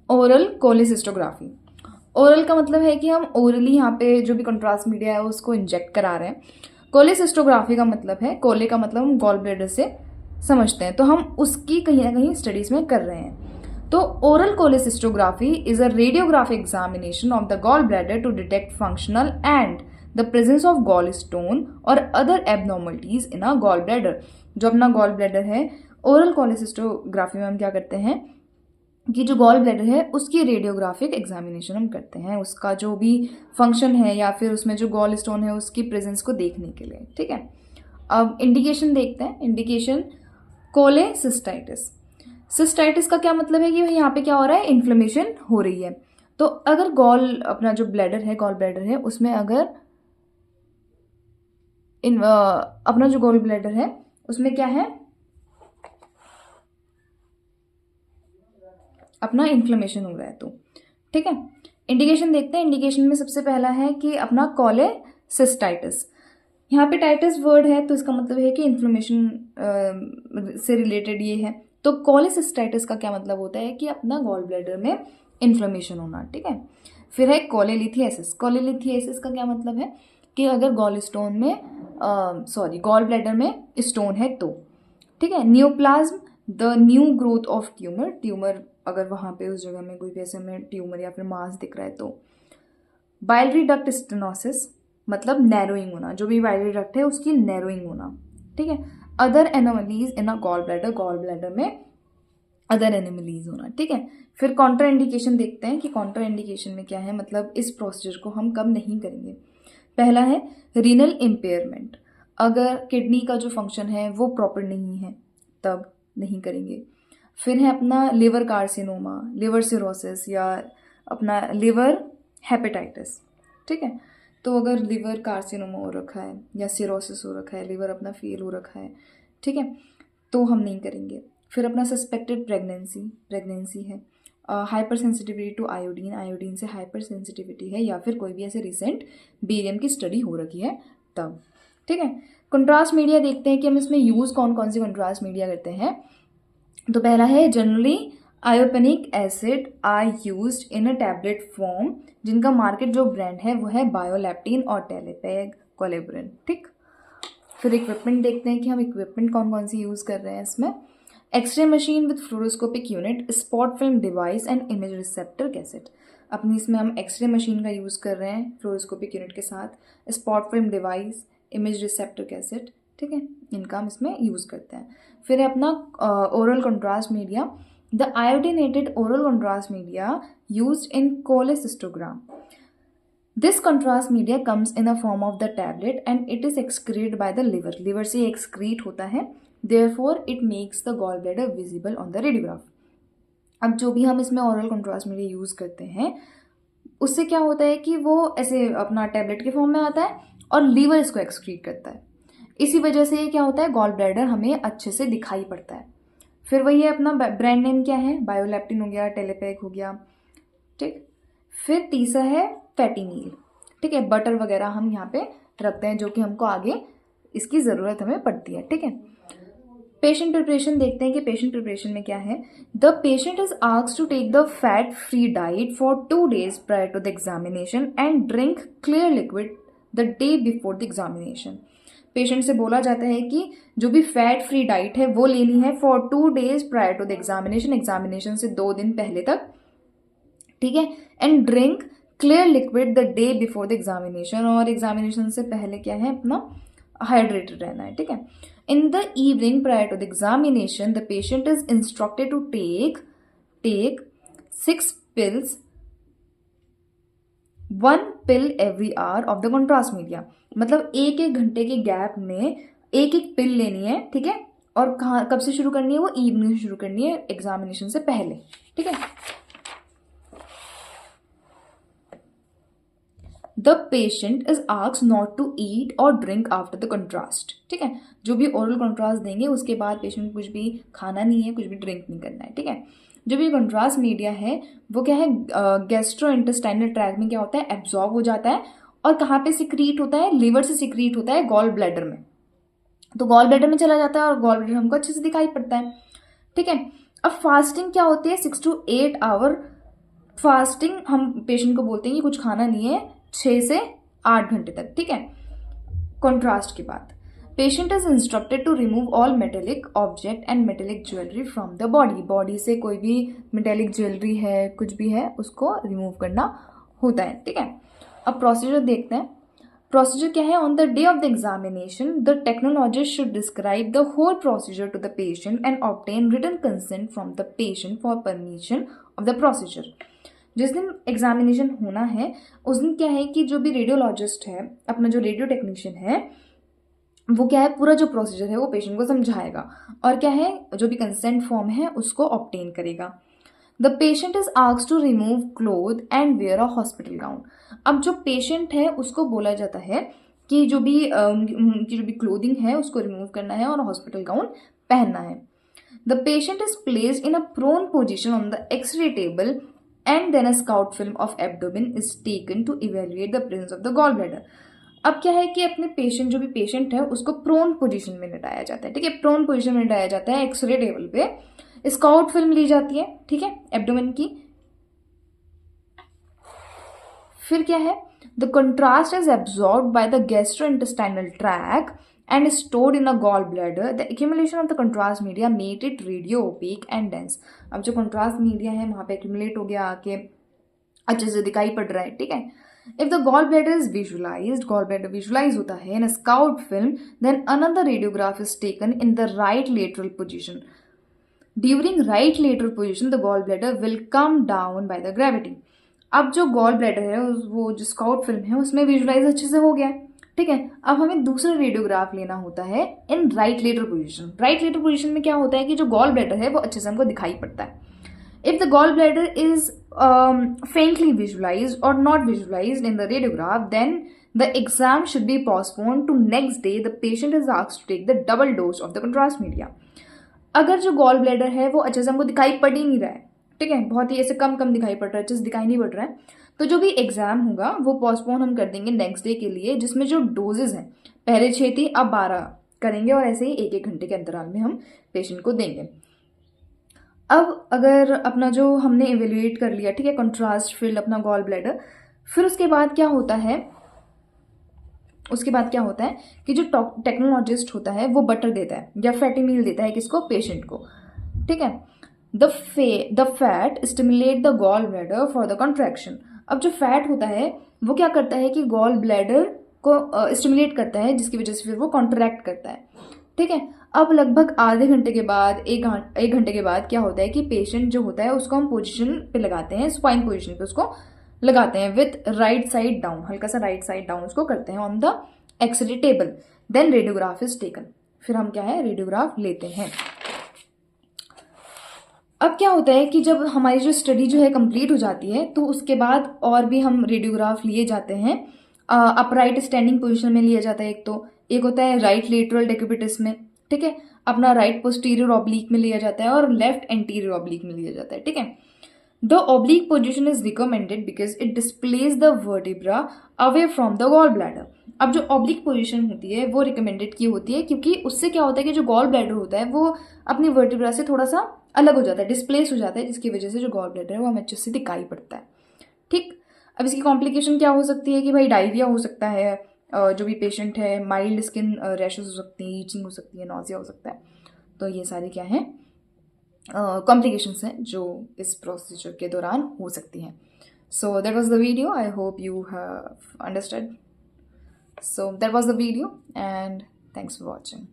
Oral कोलेसिस्टोग्राफी। Oral का मतलब है कि हम ओरली यहाँ पे जो भी कंट्रास्ट मीडिया है उसको इंजेक्ट करा रहे हैं। कोलेसिस्टोग्राफी का मतलब है, कोले का मतलब हम गॉल ब्लैडर से समझते हैं, तो हम उसकी कहीं ना कहीं स्टडीज में कर रहे हैं। तो oral cholecystography is a radiographic examination of the gall bladder to detect functional and the presence of gallstone और other abnormalities in a gall bladder. जो अपना गॉल ब्लैडर है, ओरल कोलेसिस्टोग्राफी में हम क्या करते हैं कि जो गॉल ब्लैडर है उसकी रेडियोग्राफिक एग्जामिनेशन हम करते हैं, उसका जो भी फंक्शन है या फिर उसमें जो गॉल स्टोन है उसकी प्रेजेंस को देखने के लिए। ठीक है, अब इंडिकेशन देखते हैं। Indication cholecystitis. सिस्टाइटिस का क्या मतलब है कि भाई यहाँ पे क्या हो रहा है, इन्फ्लेमेशन हो रही है। तो अगर गॉल अपना जो ब्लैडर है, गॉल ब्लैडर है, उसमें अगर अपना जो गॉल ब्लैडर है उसमें क्या है, अपना इन्फ्लेमेशन हो रहा है। तो ठीक है, इंडिकेशन देखते हैं। इंडिकेशन में सबसे पहला है कि अपना कोलेसिस्टाइटिस। यहाँ पे टाइटिस वर्ड है तो इसका मतलब है कि इन्फ्लेमेशन से रिलेटेड ये है। तो कोलेसिस्टाइटिस का क्या मतलब होता है कि अपना गॉल ब्लैडर में इन्फ्लेमेशन होना। ठीक है, फिर है कोलेलिथियासिस। कोलेलिथियासिस का क्या मतलब है कि अगर गॉल स्टोन में गॉल ब्लैडर में स्टोन है तो। ठीक है, neoplasm, the new growth of tumour. Tumour अगर वहां पे उस जगह में कोई भी ऐसे में ट्यूमर या फिर मास दिख रहा है तो। बाइलरी डक्ट स्टेनोसिस मतलब नैरोइंग होना, जो भी बाइलरी डक्ट है उसकी नैरोइंग होना। ठीक है, other anomalies in a gall bladder. Gall bladder में अदर एनोमलीज होना। ठीक है, फिर कॉन्ट्रा इंडिकेशन देखते हैं कि कॉन्ट्रा इंडिकेशन में क्या है, मतलब इस प्रोसीजर को हम कब नहीं करेंगे। पहला है रीनल इम्पेयरमेंट। अगर किडनी का जो फंक्शन है वो प्रॉपर नहीं है तब नहीं करेंगे। फिर है अपना लिवर कार्सिनोमा, लिवर सिरोसिस या अपना लिवर हेपेटाइटिस। ठीक है, तो अगर लिवर कार्सिनोमा हो रखा है या सिरोसिस हो रखा है, लिवर अपना फेल हो रखा है, ठीक है, तो हम नहीं करेंगे। फिर अपना सस्पेक्टेड प्रेगनेंसी है, hypersensitivity to iodine, iodine से हाइपर सेंसिटिविटी है, या फिर कोई भी ऐसे रिसेंट बेरियम की स्टडी हो रखी है तब। ठीक है, कंट्रास्ट मीडिया देखते हैं कि हम इसमें यूज़ कौन कौन सी कंट्रास्ट मीडिया करते हैं। तो पहला है generally iopanoic acid are used in a tablet form, जिनका मार्केट जो ब्रांड है वो है बायोलैप्टिन और टेलेपैग कोलेब्रिन। ठीक, फिर इक्विपमेंट देखते हैं कि हम इक्विपमेंट कौन कौन सी यूज़ कर रहे हैं इसमें। X ray machine with fluoroscopic unit, spot film device and image receptor cassette. अपनी इसमें हम एक्सरे मशीन का यूज़ कर रहे हैं फ्लोरोस्कोपिक यूनिट के साथ, spot film device, image receptor cassette. ठीक है, इनका हम इसमें यूज़ करते हैं। फिर है अपना oral contrast media, the iodinated oral contrast media used in cholecystogram. This contrast media comes in the form of the tablet and it is excreted by the liver. Liver से excrete होता है, therefore it makes the gallbladder visible on the radiograph. अब जो भी हम इसमें oral contrast media use करते हैं उससे क्या होता है कि वो ऐसे अपना टैबलेट के फॉर्म में आता है और लीवर इसको एक्सक्रीट करता है। इसी वजह से ये क्या होता है, गॉल ब्लैडर हमें अच्छे से दिखाई पड़ता है। फिर वही है अपना ब्रांड नेम क्या है, बायोलैप्टिन हो गया, टेलेपैक हो गया। ठीक, फिर तीसरा है फैटी मील। ठीक है, बटर वगैरह हम यहाँ पे रखते हैं जो कि हमको आगे इसकी ज़रूरत हमें पड़ती है। ठीक है, पेशेंट प्रिपरेशन देखते हैं कि पेशेंट प्रिपरेशन में क्या है। The patient is asked to take the fat free diet for 2 days prior to the examination and drink clear liquid the day before the examination. Patient से बोला जाता है कि जो भी फैट फ्री डाइट है वो लेनी है for 2 days prior to the examination, examination से 2 दिन पहले तक। ठीक है, and drink clear liquid the day before the examination, और एग्जामिनेशन से पहले क्या है अपना हाइड्रेटेड रहना है। ठीक है, in the evening prior to the examination the patient is instructed to take 6 pills, 1 pill every hour of the contrast media. मतलब एक एक घंटे के गैप में एक एक पिल लेनी है। ठीक है, और कहाँ कब से शुरू करनी है, वो इवनिंग से शुरू करनी है एग्जामिनेशन से पहले। ठीक है, the patient is asked not to eat और ड्रिंक आफ्टर द कंट्रास्ट। ठीक है, जो भी ओरल कंट्रास्ट देंगे उसके बाद पेशेंट कुछ भी खाना नहीं है, कुछ भी ड्रिंक नहीं करना है। ठीक है, जो भी कंट्रास्ट मीडिया है वो क्या है, गैस्ट्रो इंटेस्टाइनल ट्रैक्ट में क्या होता है, एब्जॉर्ब हो जाता है। और कहाँ पे सिक्रीट होता है, लिवर से सिक्रीट होता है गॉल ब्लैडर में। तो गॉल ब्लैडर में चला जाता है और गॉल ब्लैडर हमको अच्छे से दिखाई पड़ता है। ठीक है, अब फास्टिंग क्या होती है, 6 to 8 hour फास्टिंग हम पेशेंट को बोलते हैं कि कुछ खाना नहीं है 6 से 8 घंटे तक, ठीक है। कॉन्ट्रास्ट की बात, patient is instructed to remove all metallic object and metallic jewellery from the body. Body से कोई भी मेटेलिक ज्वेलरी है, कुछ भी है, उसको रिमूव करना होता है, ठीक है। अब प्रोसीजर देखते हैं। प्रोसीजर क्या है? On the day of the examination the technologist should describe the whole procedure to the patient and obtain written consent from the patient for permission of the procedure. जिस दिन एग्जामिनेशन होना है उस दिन क्या है कि जो भी रेडियोलॉजिस्ट है, अपना जो रेडियो टेक्नीशियन है, वो क्या है, पूरा जो प्रोसीजर है वो पेशेंट को समझाएगा और क्या है, जो भी कंसेंट फॉर्म है उसको ऑब्टेन करेगा। The patient is asked to remove cloth and wear a hospital gown. अब जो पेशेंट है उसको बोला जाता है कि जो भी उनकी जो भी क्लोथिंग है उसको रिमूव करना है और हॉस्पिटल गाउन पहनना है। The patient is placed in a prone position on the X ray table and then a scout film of abdomen is taken to evaluate the presence of the gall bladder. अब क्या है कि अपने patient, जो भी patient है, उसको prone position में लेटाया जाता है, ठीक है। प्रोन पोजीशन में लेटाया जाता है, एक्सरे टेबल पे स्काउट फिल्म ली जाती है, ठीक है, एब्डोमेन की। फिर क्या है, the contrast is absorb by the gastrointestinal tract and stored in a gall bladder. The accumulation of the contrast media made it radio opaque and dense. अब जो कंट्रास्ट मीडिया है वहां पे एक्यूमुलेट हो गया, आके अच्छे से दिखाई पड़ रहा है, ठीक है। If the gallbladder is visualized, gallbladder visualize होता है in a scout film, then another radiograph is taken in the right lateral position. During right lateral position, the gallbladder will come down by the gravity. अब जो gallbladder है, वो जो scout film है, उसमें visualize अच्छे से हो गया है, ठीक है। अब हमें दूसरा रेडियोग्राफ लेना होता है in right lateral position. Right lateral position में क्या होता है कि जो गॉल ब्लैडर है वो अच्छे से हमको दिखाई पड़ता है। If the gallbladder is faintly visualized or not visualized in the radiograph, then the exam should be postponed to next day. The patient is asked to take the double dose of the contrast media. अगर जो gall bladder है वो अच्छे से हमको दिखाई पड़ ही नहीं रहा है, ठीक है, बहुत ही ऐसे कम कम दिखाई पड़ रहा है, अच्छे से दिखाई नहीं पड़ रहा है, तो जो भी एग्जाम होगा वो पोस्टपोन हम कर देंगे नेक्स्ट डे के लिए, जिसमें जो डोजेज हैं पहले 6 थी, अब 12 करेंगे और ऐसे ही 1-1 घंटे के अंतराल में हम पेशेंट को देंगे। अब अगर अपना जो हमने इवेल्युएट कर लिया, ठीक है, कंट्रास्ट फील्ड, अपना गॉल ब्लैडर, फिर उसके बाद क्या होता है, उसके बाद क्या होता है कि जो टेक्नोलॉजिस्ट होता है वो बटर देता है या फैटी मील देता है, किसको, पेशेंट को, ठीक है। The fat stimulate the gall bladder for the contraction. अब जो फैट होता है वो क्या करता है कि गॉल ब्लैडर को स्टिमुलेट करता है, जिसकी वजह से फिर वो कॉन्ट्रैक्ट करता है, ठीक है। अब लगभग आधे घंटे के बाद, एक घंटे के बाद क्या होता है कि पेशेंट जो होता है उसको हम पोजीशन पे लगाते हैं, स्पाइन पोजीशन पे उसको लगाते हैं विथ राइट साइड डाउन, हल्का सा राइट साइड डाउन उसको करते हैं on the X ray table. Then radiograph is taken. फिर हम क्या है, रेडियोग्राफ लेते हैं। अब क्या होता है कि जब हमारी जो स्टडी जो है कंप्लीट हो जाती है तो उसके बाद और भी हम रेडियोग्राफ लिए जाते हैं। अपराइट स्टैंडिंग पोजीशन में लिया जाता है, एक होता है राइट लेटरल डेक्यूबिटस में, ठीक है, अपना राइट पोस्टीरियर ऑब्लिक में लिया जाता है और लेफ्ट एंटीरियर ऑब्लिक में लिया जाता है, ठीक है। The oblique position is recommended because it displace the vertebra away from the gall bladder. अब जो ऑब्लिक पोजीशन होती है वो रिकमेंडेड की होती है क्योंकि उससे क्या होता है कि जो गॉल ब्लैडर होता है वो अपनी वर्टिब्रा से थोड़ा सा अलग हो जाता है, डिस्प्लेस हो जाता है, जिसकी वजह से जो गॉल ब्लैडर है वो हमें अच्छे से दिखाई पड़ता है, ठीक। अब इसकी कॉम्प्लिकेशन क्या हो सकती है कि भाई डायरिया हो सकता है, जो भी पेशेंट है, माइल्ड स्किन रैशेस हो सकती हैं, ईचिंग हो सकती है, नॉजिया हो सकता है। तो ये सारी क्या है, कॉम्प्लिकेशंस हैं जो इस प्रोसीजर के दौरान हो सकती हैं। So that was the video, I hope you have understood. So that was the video and thanks for watching.